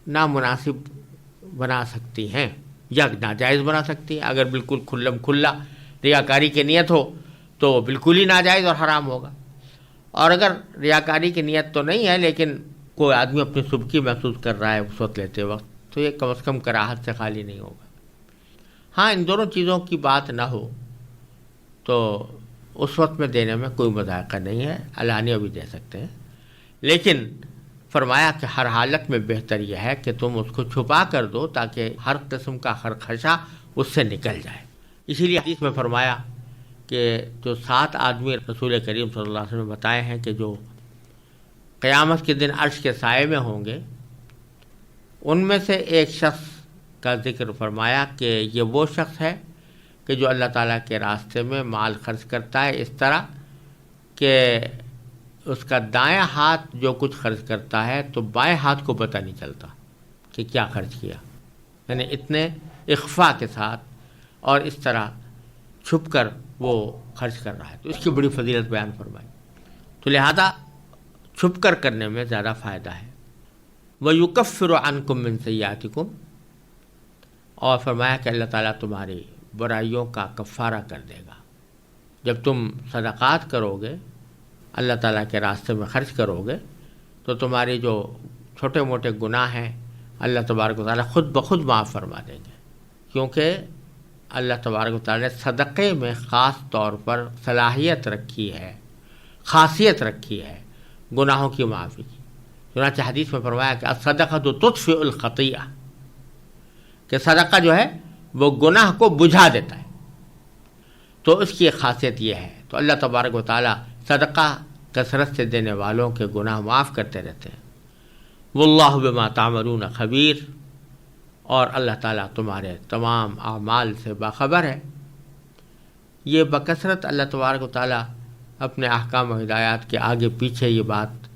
نامناسب بنا سکتی ہیں یا ناجائز بنا سکتی ہیں۔ اگر بالکل کھلم کھلا ریاکاری کی نیت ہو تو بالکل ہی ناجائز اور حرام ہوگا، اور اگر ریاکاری کی نیت تو نہیں ہے لیکن کوئی آدمی اپنی سبکی محسوس کر رہا ہے اس وقت لیتے وقت، تو یہ کم از کم کراہت سے خالی نہیں ہوگا۔ ہاں، ان دونوں چیزوں کی بات نہ ہو تو اس وقت میں دینے میں کوئی مذائقہ نہیں ہے، علانیہ بھی دے سکتے ہیں، لیکن فرمایا کہ ہر حالت میں بہتر یہ ہے کہ تم اس کو چھپا کر دو تاکہ ہر قسم کا خرخشہ اس سے نکل جائے۔ اسی لیے حدیث میں فرمایا کہ جو 7 آدمی رسول کریم صلی اللہ علیہ وسلم نے بتائے ہیں کہ جو قیامت کے دن عرش کے سائے میں ہوں گے، ان میں سے ایک شخص کا ذکر فرمایا کہ یہ وہ شخص ہے کہ جو اللہ تعالیٰ کے راستے میں مال خرچ کرتا ہے اس طرح کہ اس کا دائیں ہاتھ جو کچھ خرچ کرتا ہے تو بائیں ہاتھ کو پتہ نہیں چلتا کہ کیا خرچ کیا، یعنی اتنے اخفاء کے ساتھ اور اس طرح چھپ کر وہ خرچ کر رہا ہے، تو اس کی بڑی فضیلت بیان فرمائی۔ تو لہذا چھپ کر کرنے میں زیادہ فائدہ ہے۔ وَيُكَفِّرُ عَنْكُم مِّن سَيِّئَاتِكُم، اور فرمایا کہ اللہ تعالیٰ تمہاری برائیوں کا کفارہ کر دے گا۔ جب تم صدقات کرو گے، اللہ تعالیٰ کے راستے میں خرچ کرو گے، تو تمہاری جو چھوٹے موٹے گناہ ہیں اللہ تبارک و تعالیٰ خود بخود معاف فرما دیں گے، کیونکہ اللہ تبارک و تعالیٰ نے صدقے میں خاص طور پر صلاحیت رکھی ہے، خاصیت رکھی ہے گناہوں کی معافی کی۔ چنانچہ حدیث میں فرمایا کہ الصدقۃ تطفئ الخطیئہ، کہ صدقہ جو ہے وہ گناہ کو بجھا دیتا ہے، تو اس کی ایک خاصیت یہ ہے۔ تو اللہ تبارک و تعالیٰ صدقہ کثرت سے دینے والوں کے گناہ معاف کرتے رہتے ہیں۔ واللہ بما تعملون خبیر، اور اللہ تعالیٰ تمہارے تمام اعمال سے باخبر ہے۔ یہ بکثرت اللہ تبارک و تعالیٰ اپنے احکام و ہدایات کے آگے پیچھے یہ بات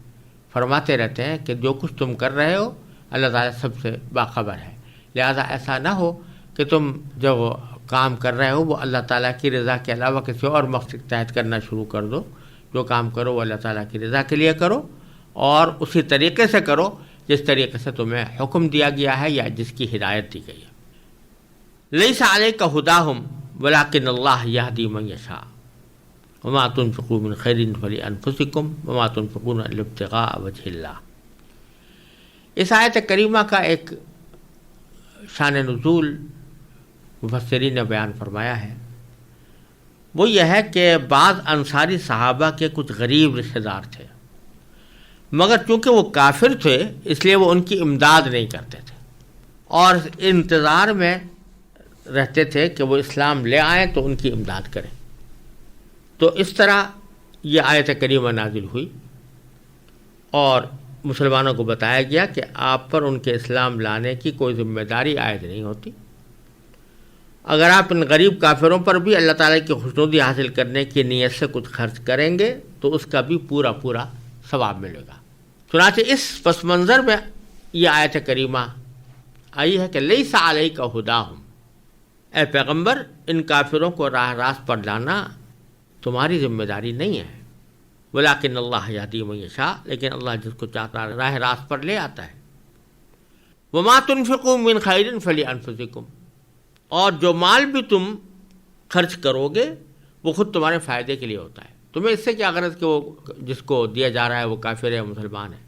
فرماتے رہتے ہیں کہ جو کچھ تم کر رہے ہو اللہ تعالیٰ سب سے باخبر ہے۔ لہذا ایسا نہ ہو کہ تم جو کام کر رہے ہو وہ اللہ تعالیٰ کی رضا کے علاوہ کسی اور مقصد کے تحت کرنا شروع کر دو۔ جو کام کرو وہ اللہ تعالیٰ کی رضا کے لیے کرو، اور اسی طریقے سے کرو جس طریقے سے تمہیں حکم دیا گیا ہے یا جس کی ہدایت دی گئی ہے۔ لیس علیک ھداھم ولکن اللہ یہدی من یشاء، وما تنفقوا من خیر فلانفسکم وما تنفقون الا ابتغاء وجہ اللہ۔ اس آیت کریمہ کا ایک شان نزول مفسرین نے بیان فرمایا ہے، وہ یہ ہے کہ بعض انصاری صحابہ کے کچھ غریب رشتہ دار تھے، مگر چونکہ وہ کافر تھے اس لیے وہ ان کی امداد نہیں کرتے تھے اور انتظار میں رہتے تھے کہ وہ اسلام لے آئیں تو ان کی امداد کریں۔ تو اس طرح یہ آیت کریمہ نازل ہوئی اور مسلمانوں کو بتایا گیا کہ آپ پر ان کے اسلام لانے کی کوئی ذمہ داری عائد نہیں ہوتی۔ اگر آپ ان غریب کافروں پر بھی اللہ تعالیٰ کی خوشنودی حاصل کرنے کی نیت سے کچھ خرچ کریں گے تو اس کا بھی پورا پورا ثواب ملے گا۔ چنانچہ اس پس منظر میں یہ آیت کریمہ آئی ہے کہ لیس علیک ھداھم، اے پیغمبر ان کافروں کو راہ راست پر لانا تمہاری ذمہ داری نہیں ہے، ولکن اللہ یہدی من یشاء، لیکن اللہ جس کو چاہتا ہے راہ راست پر لے آتا ہے۔ وما تنفقوا من خیر فلانفسکم، اور جو مال بھی تم خرچ کرو گے وہ خود تمہارے فائدے کے لیے ہوتا ہے۔ تمہیں اس سے کیا غرض کہ وہ جس کو دیا جا رہا ہے وہ کافر ہے مسلمان ہے،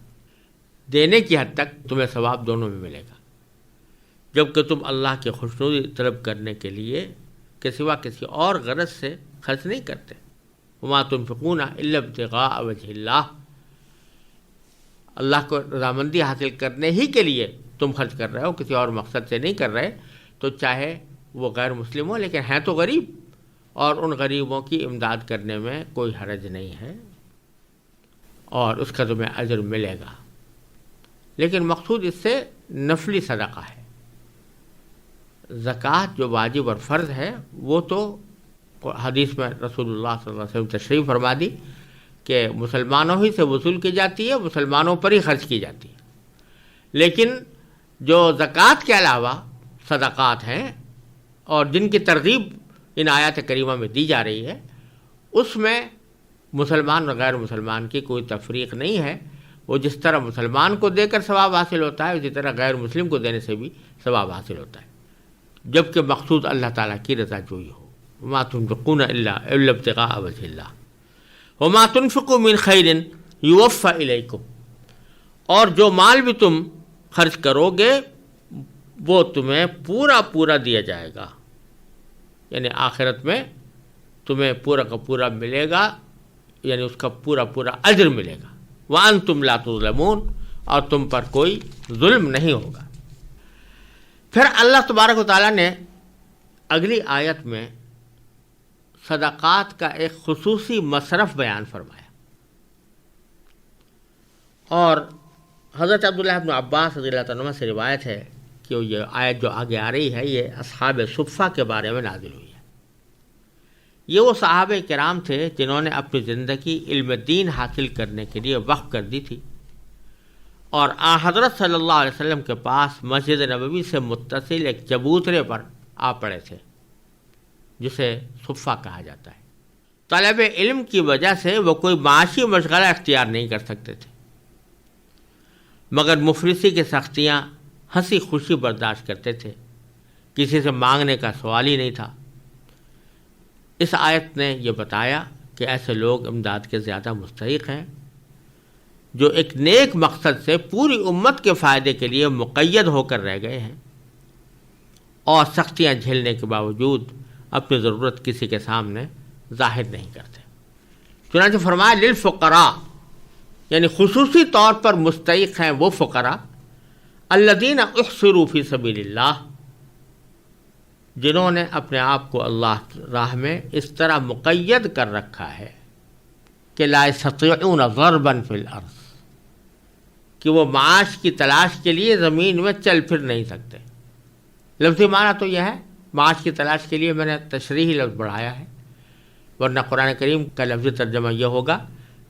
دینے کی حد تک تمہیں ثواب دونوں میں ملے گا، جبکہ تم اللہ کی خوشنودی طلب کرنے کے لیے کے سوا کسی اور غرض سے خرچ نہیں کرتے۔ وما تنفقون الا ابتغاء وجہ اللہ، اللہ کو رضامندی حاصل کرنے ہی کے لیے تم خرچ کر رہے ہو، کسی اور مقصد سے نہیں کر رہے، تو چاہے وہ غیر مسلم ہو لیکن ہیں تو غریب، اور ان غریبوں کی امداد کرنے میں کوئی حرج نہیں ہے اور اس کا تمہیں اجر ملے گا۔ لیکن مقصود اس سے نفلی صدقہ ہے۔ زکوٰۃ جو واجب اور فرض ہے وہ تو حدیث میں رسول اللہ صلی اللہ علیہ وسلم تشریف فرما دی کہ مسلمانوں ہی سے وصول کی جاتی ہے، مسلمانوں پر ہی خرچ کی جاتی ہے، لیکن جو زکوٰۃ کے علاوہ صدقات ہیں اور جن کی ترغیب ان آیات کریمہ میں دی جا رہی ہے، اس میں مسلمان اور غیر مسلمان کی کوئی تفریق نہیں ہے۔ وہ جس طرح مسلمان کو دے کر ثواب حاصل ہوتا ہے اسی طرح غیر مسلم کو دینے سے بھی ثواب حاصل ہوتا ہے، جبکہ مقصود اللہ تعالیٰ کی رضا جوئی ہو۔ وما تنفقون الا ابتغاء وجہ اللہ وما تنفقوا من خیر یوفی الیکم، اور جو مال بھی تم خرچ کرو گے وہ تمہیں پورا پورا دیا جائے گا، یعنی آخرت میں تمہیں پورا کا پورا ملے گا، یعنی اس کا پورا پورا اجر ملے گا۔ وانتم لا تظلمون، اور تم پر کوئی ظلم نہیں ہوگا۔ پھر اللہ تبارک و تعالیٰ نے اگلی آیت میں صدقات کا ایک خصوصی مصرف بیان فرمایا، اور حضرت عبداللہ بن عباس رضی اللہ عنہ سے روایت ہے کہ یہ آیت جو آگے آ رہی ہے یہ اصحاب صفہ کے بارے میں نازل ہوئی ہے۔ یہ وہ صحابہ کرام تھے جنہوں نے اپنی زندگی علم دین حاصل کرنے کے لیے وقف کر دی تھی، اور حضرت صلی اللہ علیہ وسلم کے پاس مسجد نبوی سے متصل ایک چبوترے پر آ پڑے تھے جسے صفہ کہا جاتا ہے۔ طلب علم کی وجہ سے وہ کوئی معاشی مشغلہ اختیار نہیں کر سکتے تھے، مگر مفلسی کی سختیاں ہنسی خوشی برداشت کرتے تھے، کسی سے مانگنے کا سوال ہی نہیں تھا۔ اس آیت نے یہ بتایا کہ ایسے لوگ امداد کے زیادہ مستحق ہیں جو ایک نیک مقصد سے پوری امت کے فائدے کے لیے مقید ہو کر رہ گئے ہیں اور سختیاں جھیلنے کے باوجود اپنی ضرورت کسی کے سامنے ظاہر نہیں کرتے۔ چنانچہ فرمایا للفقراء، یعنی خصوصی طور پر مستحق ہیں وہ فقراء الذین احصروا فی سبیل اللہ، جنہوں نے اپنے آپ کو اللہ راہ میں اس طرح مقید کر رکھا ہے کہ لا یستطیعون ضربا فی الارض، کہ وہ معاش کی تلاش کے لیے زمین میں چل پھر نہیں سکتے۔ لفظی معنی تو یہ ہے، معاش کی تلاش کے لیے میں نے تشریحی لفظ بڑھایا ہے، ورنہ قرآن کریم کا لفظی ترجمہ یہ ہوگا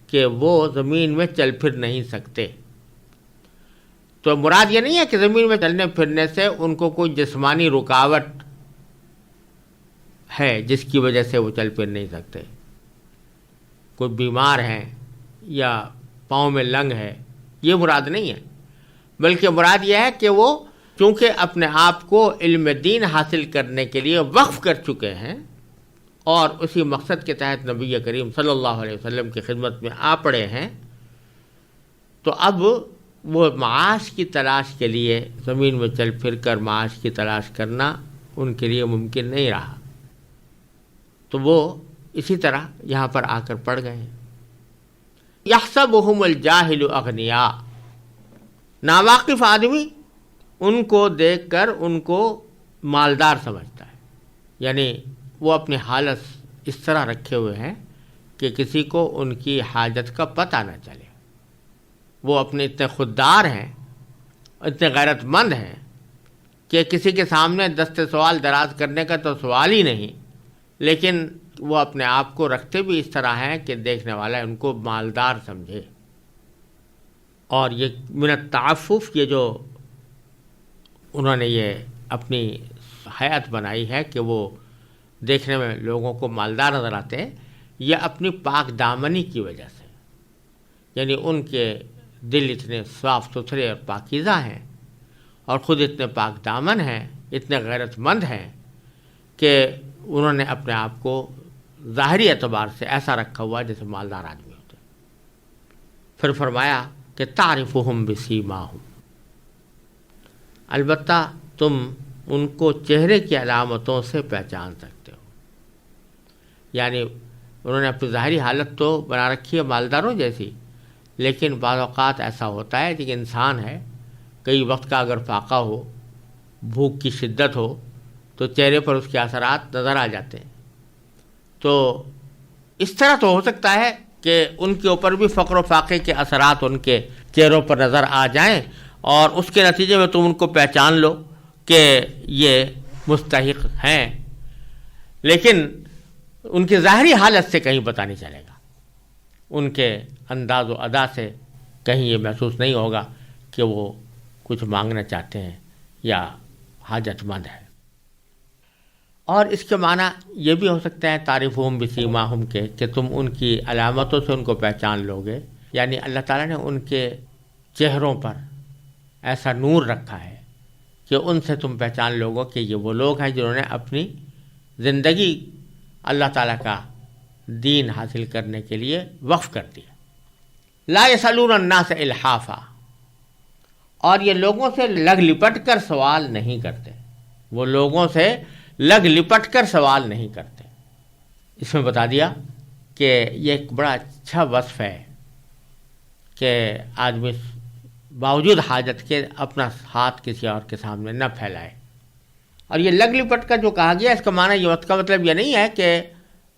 کہ وہ زمین میں چل پھر نہیں سکتے۔ تو مراد یہ نہیں ہے کہ زمین میں چلنے پھرنے سے ان کو کوئی جسمانی رکاوٹ ہے جس کی وجہ سے وہ چل پھر نہیں سکتے، کوئی بیمار ہیں یا پاؤں میں لنگ ہے، یہ مراد نہیں ہے، بلکہ مراد یہ ہے کہ وہ چونکہ اپنے آپ کو علم دین حاصل کرنے کے لیے وقف کر چکے ہیں اور اسی مقصد کے تحت نبی کریم صلی اللہ علیہ وسلم کی خدمت میں آ پڑے ہیں، تو اب وہ معاش کی تلاش کے لیے زمین میں چل پھر کر معاش کی تلاش کرنا ان کے لیے ممکن نہیں رہا، تو وہ اسی طرح یہاں پر آ کر پڑ گئے ہیں۔ یحسبہم الجاہل اغنیاء، ناواقف آدمی ان کو دیکھ کر ان کو مالدار سمجھتا ہے، یعنی وہ اپنی حالت اس طرح رکھے ہوئے ہیں کہ کسی کو ان کی حاجت کا پتہ نہ چلے۔ وہ اپنے اتنے خوددار ہیں، اتنے غیرت مند ہیں کہ کسی کے سامنے دست سوال دراز کرنے کا تو سوال ہی نہیں، لیکن وہ اپنے آپ کو رکھتے بھی اس طرح ہیں کہ دیکھنے والا ان کو مالدار سمجھے۔ اور یہ من التعفف، یہ جو انہوں نے یہ اپنی حیات بنائی ہے کہ وہ دیکھنے میں لوگوں کو مالدار نظر آتے ہیں، یہ اپنی پاک دامنی کی وجہ سے، یعنی ان کے دل اتنے صاف ستھرے اور پاکیزہ ہیں اور خود اتنے پاک دامن ہیں، اتنے غیرت مند ہیں کہ انہوں نے اپنے آپ کو ظاہری اعتبار سے ایسا رکھا ہوا جیسے مالدار آدمی ہوتے۔ پھر فرمایا کہ تعرفہم بسیماہم، البتہ تم ان کو چہرے کی علامتوں سے پہچان سکتے ہو، یعنی انہوں نے اپنی ظاہری حالت تو بنا رکھی ہے مالداروں جیسی، لیکن بعض اوقات ایسا ہوتا ہے کہ انسان ہے، کئی وقت کا اگر فاقہ ہو، بھوک کی شدت ہو، تو چہرے پر اس کے اثرات نظر آ جاتے ہیں۔ تو اس طرح تو ہو سکتا ہے کہ ان کے اوپر بھی فقر و فاقے کے اثرات ان کے چہروں پر نظر آ جائیں اور اس کے نتیجے میں تم ان کو پہچان لو کہ یہ مستحق ہیں، لیکن ان کی ظاہری حالت سے کہیں پتہ نہیں چلے گا، ان کے انداز و ادا سے کہیں یہ محسوس نہیں ہوگا کہ وہ کچھ مانگنا چاہتے ہیں یا حاجت مند ہے۔ اور اس کے معنی یہ بھی ہو سکتا ہے تعریفہم بسیماہم کے کہ تم ان کی علامتوں سے ان کو پہچان لوگے، یعنی اللہ تعالیٰ نے ان کے چہروں پر ایسا نور رکھا ہے کہ ان سے تم پہچان لوگو کہ یہ وہ لوگ ہیں جنہوں نے اپنی زندگی اللہ تعالیٰ کا دین حاصل کرنے کے لیے وقف کر دیا۔ لا یسألون الناس الحافا، اور یہ لوگوں سے لگ لپٹ کر سوال نہیں کرتے، وہ لوگوں سے لگ لپٹ کر سوال نہیں کرتے۔ اس میں بتا دیا کہ یہ ایک بڑا اچھا وصف ہے کہ آدمی باوجود حاجت کے اپنا ہاتھ کسی اور کے سامنے نہ پھیلائے۔ اور یہ لگ لپٹ کا جو کہا گیا، اس کا معنی یہ کا مطلب یہ نہیں ہے کہ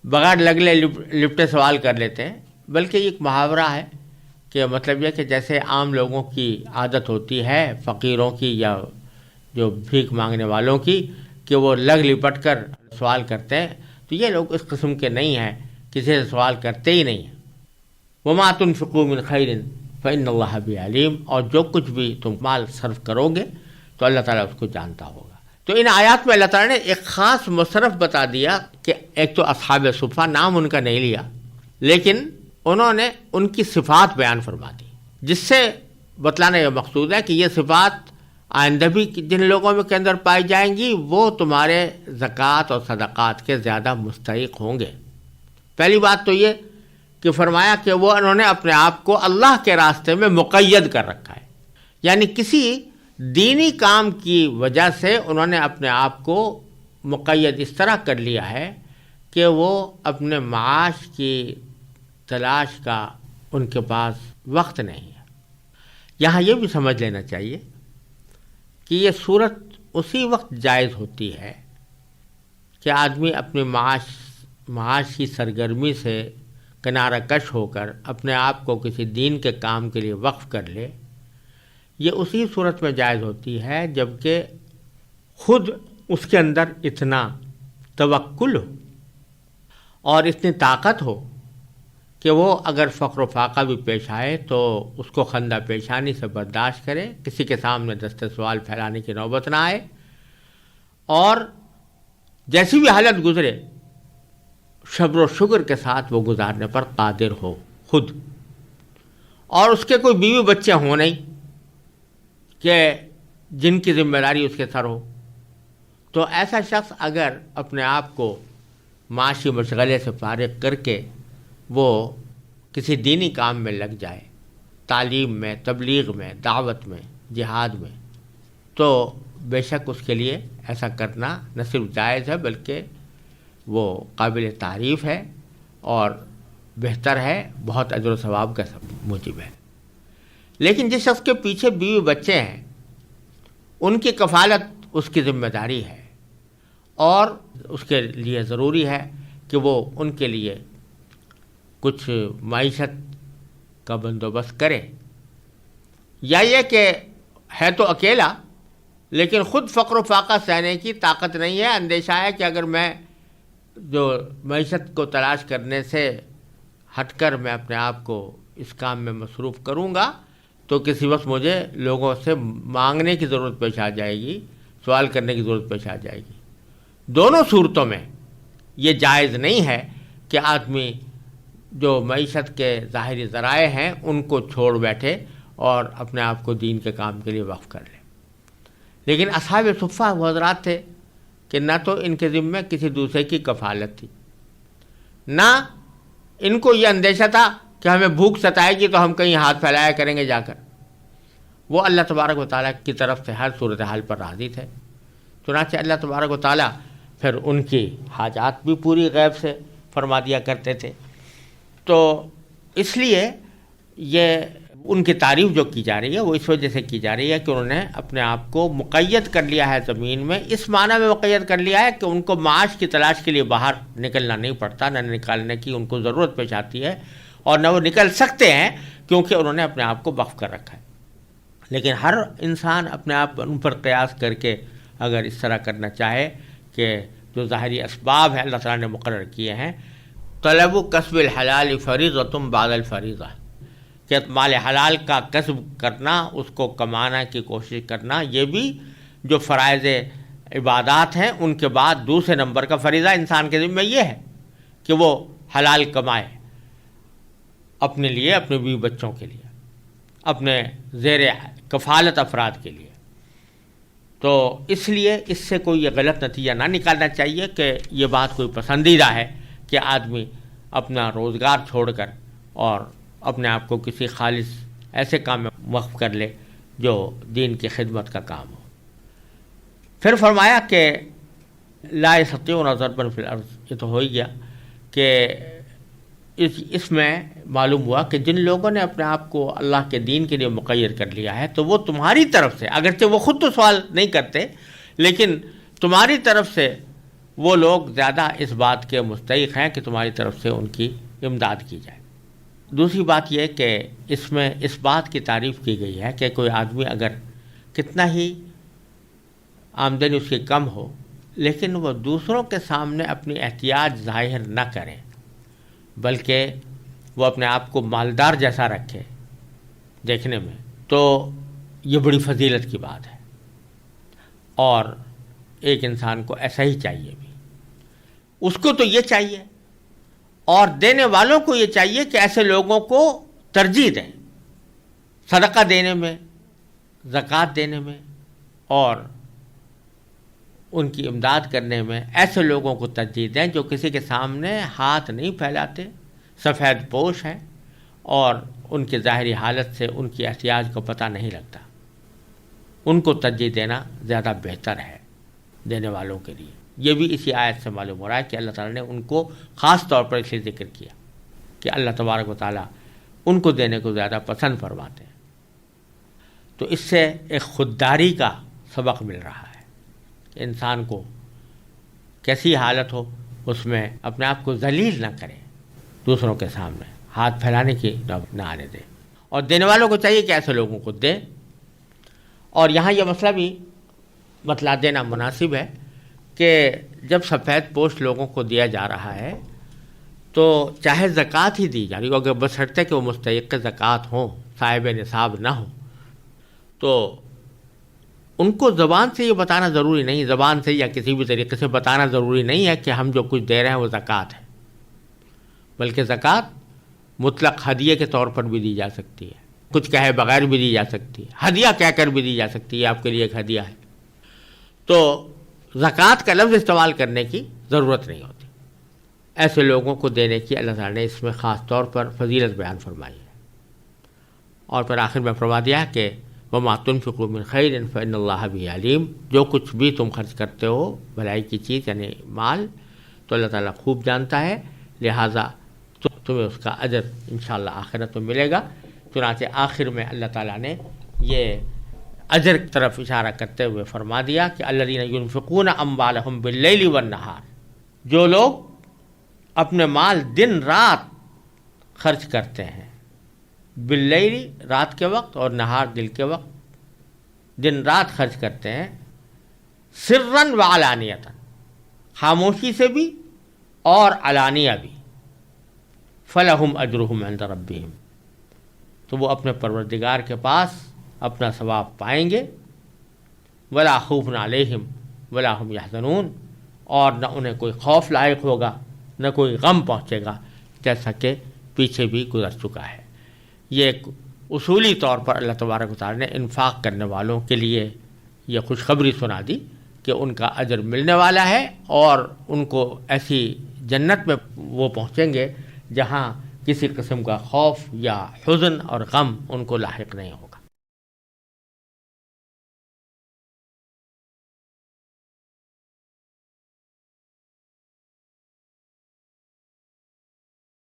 بغیر لگلے لپٹے سوال کر لیتے ہیں، بلکہ یہ ایک محاورہ ہے کہ مطلب یہ کہ جیسے عام لوگوں کی عادت ہوتی ہے، فقیروں کی یا جو بھیک مانگنے والوں کی، کہ وہ لگ لپٹ کر سوال کرتے ہیں، تو یہ لوگ اس قسم کے نہیں ہیں، کسی سے سوال کرتے ہی نہیں ہیں۔ وما تنفقوا من خیر فإن اللہ بہ علیم، اور جو کچھ بھی تم مال صرف کرو گے تو اللہ تعالیٰ اس کو جانتا ہوگا۔ تو ان آیات میں اللہ تعالیٰ نے ایک خاص مصرف بتا دیا کہ ایک تو اصحاب صفہ، نام ان کا نہیں لیا، لیکن انہوں نے ان کی صفات بیان فرما دی، جس سے بتلانا یہ مقصود ہے کہ یہ صفات آئندہ بھی جن لوگوں میں کے اندر پائی جائیں گی وہ تمہارے زکوٰۃ اور صدقات کے زیادہ مستحق ہوں گے۔ پہلی بات تو یہ کہ فرمایا کہ وہ انہوں نے اپنے آپ کو اللہ کے راستے میں مقید کر رکھا ہے، یعنی کسی دینی کام کی وجہ سے انہوں نے اپنے آپ کو مقید اس طرح کر لیا ہے کہ وہ اپنے معاش کی تلاش کا ان کے پاس وقت نہیں ہے۔ یہاں یہ بھی سمجھ لینا چاہیے کہ یہ صورت اسی وقت جائز ہوتی ہے کہ آدمی اپنے معاش کی سرگرمی سے کنارہ کش ہو کر اپنے آپ کو کسی دین کے کام کے لیے وقف کر لے، یہ اسی صورت میں جائز ہوتی ہے جبکہ خود اس کے اندر اتنا توکل ہو اور اتنی طاقت ہو کہ وہ اگر فقر و فاقہ بھی پیش آئے تو اس کو خندہ پیشانی سے برداشت کرے، کسی کے سامنے دست سوال پھیلانے کی نوبت نہ آئے، اور جیسی بھی حالت گزرے صبر و شکر کے ساتھ وہ گزارنے پر قادر ہو خود، اور اس کے کوئی بیوی بچے ہوں نہیں کہ جن کی ذمہ داری اس کے سر ہو۔ تو ایسا شخص اگر اپنے آپ کو معاشی مشغلے سے فارغ کر کے وہ کسی دینی کام میں لگ جائے، تعلیم میں، تبلیغ میں، دعوت میں، جہاد میں، تو بے شک اس کے لیے ایسا کرنا نہ صرف جائز ہے بلکہ وہ قابل تعریف ہے اور بہتر ہے، بہت اجر و ثواب کا موجب ہے۔ لیکن جس شخص کے پیچھے بیوی بچے ہیں ان کی کفالت اس کی ذمہ داری ہے، اور اس کے لیے ضروری ہے کہ وہ ان کے لیے کچھ معیشت کا بندوبست کرے، یا یہ کہ ہے تو اکیلا لیکن خود فقر و فاقہ سہنے کی طاقت نہیں ہے، اندیشہ ہے کہ اگر میں جو معیشت کو تلاش کرنے سے ہٹ کر میں اپنے آپ کو اس کام میں مصروف کروں گا تو کسی وقت مجھے لوگوں سے مانگنے کی ضرورت پیش آ جائے گی، سوال کرنے کی ضرورت پیش آ جائے گی۔ دونوں صورتوں میں یہ جائز نہیں ہے کہ آدمی جو معیشت کے ظاہری ذرائع ہیں ان کو چھوڑ بیٹھے اور اپنے آپ کو دین کے کام کے لیے وقف کر لے۔ لیکن اصحاب صفہ وہ حضرات تھے کہ نہ تو ان کے ذمے کسی دوسرے کی کفالت تھی، نہ ان کو یہ اندیشہ تھا کہ ہمیں بھوک ستائے گی تو ہم کہیں ہاتھ پھیلایا کریں گے جا کر۔ وہ اللہ تبارک و تعالیٰ کی طرف سے ہر صورتحال پر راضی تھے، چنانچہ اللہ تبارک و تعالیٰ پھر ان کی حاجات بھی پوری غیب سے فرما دیا کرتے تھے۔ تو اس لیے یہ ان کی تعریف جو کی جا رہی ہے وہ اس وجہ سے کی جا رہی ہے کہ انہوں نے اپنے آپ کو مقید کر لیا ہے زمین میں، اس معنی میں مقید کر لیا ہے کہ ان کو معاش کی تلاش کے لیے باہر نکلنا نہیں پڑتا، نہ نکالنے کی ان کو ضرورت پیش آتی ہے، اور نہ وہ نکل سکتے ہیں کیونکہ انہوں نے اپنے آپ کو وقف کر رکھا ہے۔ لیکن ہر انسان اپنے آپ ان پر قیاس کر کے اگر اس طرح کرنا چاہے کہ جو ظاہری اسباب ہیں اللہ تعالیٰ نے مقرر کیے ہیں، طلب کسب الحلال فریضۃ بعد الفریضہ، کہ مال حلال کا کسب کرنا، اس کو کمانا کی کوشش کرنا، یہ بھی جو فرائض عبادات ہیں ان کے بعد دوسرے نمبر کا فریضہ انسان کے ذمہ یہ ہے کہ وہ حلال کمائے اپنے لیے، اپنے بیوی بچوں کے لیے، اپنے زیر کفالت افراد کے لیے۔ تو اس لیے اس سے کوئی یہ غلط نتیجہ نہ نکالنا چاہیے کہ یہ بات کوئی پسندیدہ ہے کہ آدمی اپنا روزگار چھوڑ کر اور اپنے آپ کو کسی خالص ایسے کام میں وقف کر لے جو دین کی خدمت کا کام ہو۔ پھر فرمایا کہ لا یستطیعون ضربا فی الارض، یہ تو ہو ہی گیا کہ اس میں معلوم ہوا کہ جن لوگوں نے اپنے آپ کو اللہ کے دین کے لیے مقید کر لیا ہے تو وہ تمہاری طرف سے، اگرچہ وہ خود تو سوال نہیں کرتے لیکن تمہاری طرف سے وہ لوگ زیادہ اس بات کے مستحق ہیں کہ تمہاری طرف سے ان کی امداد کی جائے۔ دوسری بات یہ کہ اس میں اس بات کی تعریف کی گئی ہے کہ کوئی آدمی اگر کتنا ہی آمدنی اس کی کم ہو لیکن وہ دوسروں کے سامنے اپنی احتیاج ظاہر نہ کرے بلکہ وہ اپنے آپ کو مالدار جیسا رکھے دیکھنے میں، تو یہ بڑی فضیلت کی بات ہے، اور ایک انسان کو ایسا ہی چاہیے بھی۔ اس کو تو یہ چاہیے اور دینے والوں کو یہ چاہیے کہ ایسے لوگوں کو ترجیح دیں، صدقہ دینے میں، زکوٰۃ دینے میں اور ان کی امداد کرنے میں ایسے لوگوں کو ترجیح دیں جو کسی کے سامنے ہاتھ نہیں پھیلاتے، سفید پوش ہیں اور ان کی ظاہری حالت سے ان کی احتیاج کو پتہ نہیں لگتا۔ ان کو ترجیح دینا زیادہ بہتر ہے دینے والوں کے لیے۔ یہ بھی اسی آیت سے معلوم ہو رہا ہے کہ اللہ تعالیٰ نے ان کو خاص طور پر اس لیے ذکر کیا کہ اللہ تبارک و تعالیٰ ان کو دینے کو زیادہ پسند فرماتے ہیں۔ تو اس سے ایک خودداری کا سبق مل رہا ہے، انسان کو کیسی حالت ہو اس میں اپنے آپ کو ذلیل نہ کرے، دوسروں کے سامنے ہاتھ پھیلانے کی نہ آنے دے، اور دینے والوں کو چاہیے کہ ایسے لوگوں کو دے۔ اور یہاں یہ مسئلہ بھی بتلا دینا مناسب ہے کہ جب سفید پوش لوگوں کو دیا جا رہا ہے تو چاہے زکوٰۃ ہی دی جا رہی ہو، اگر بشرطے کہ وہ مستحق زکوٰۃ ہوں، صاحب نصاب نہ ہوں، تو ان کو زبان سے یہ بتانا ضروری نہیں، زبان سے یا کسی بھی طریقے سے بتانا ضروری نہیں ہے کہ ہم جو کچھ دے رہے ہیں وہ زکوٰۃ ہے، بلکہ زکوٰۃ مطلق ہدیے کے طور پر بھی دی جا سکتی ہے، کچھ کہے بغیر بھی دی جا سکتی ہے، ہدیہ کہہ کر بھی دی جا سکتی ہے، آپ کے لیے ایک ہدیہ ہے۔ تو زکوٰۃ کا لفظ استعمال کرنے کی ضرورت نہیں ہوتی، ایسے لوگوں کو دینے کی اللہ تعالیٰ نے اس میں خاص طور پر فضیلت بیان فرمائی ہے۔ اور پھر آخر میں فرما دیا کہ وَمَا تُنْفِقُوا مِنْ خَيْرٍ فَإِنَّ اللَّهَ بِهِ عَلِيمٌ، جو کچھ بھی تم خرچ کرتے ہو بھلائی کی چیز یعنی مال، تو اللہ تعالیٰ خوب جانتا ہے، لہٰذا تمہیں اس کا اجر انشاءاللہ آخرت میں ملے گا۔ چنانچہ آخر میں اللہ تعالیٰ نے یہ اجر کی طرف اشارہ کرتے ہوئے فرما دیا کہ الذین ينفقون اموالهم باللیل والنہار، جو لوگ اپنے مال دن رات خرچ کرتے ہیں، باللیل رات کے وقت اور نہار دن کے وقت، دن رات خرچ کرتے ہیں، سرًا وعلانیۃ، خاموشی سے بھی اور علانیہ بھی، فلہم اجرہم عند ربہم، تو وہ اپنے پروردگار کے پاس اپنا ثواب پائیں گے، ولا خوف علیہم ولا ہم یحزنون، اور نہ انہیں کوئی خوف لاحق ہوگا نہ کوئی غم پہنچے گا، جیسا کہ پیچھے بھی گزر چکا ہے۔ یہ ایک اصولی طور پر اللہ تبارک و تعالی نے انفاق کرنے والوں کے لیے یہ خوشخبری سنا دی کہ ان کا اجر ملنے والا ہے، اور ان کو ایسی جنت میں وہ پہنچیں گے جہاں کسی قسم کا خوف یا حزن اور غم ان کو لاحق نہیں ہوگا۔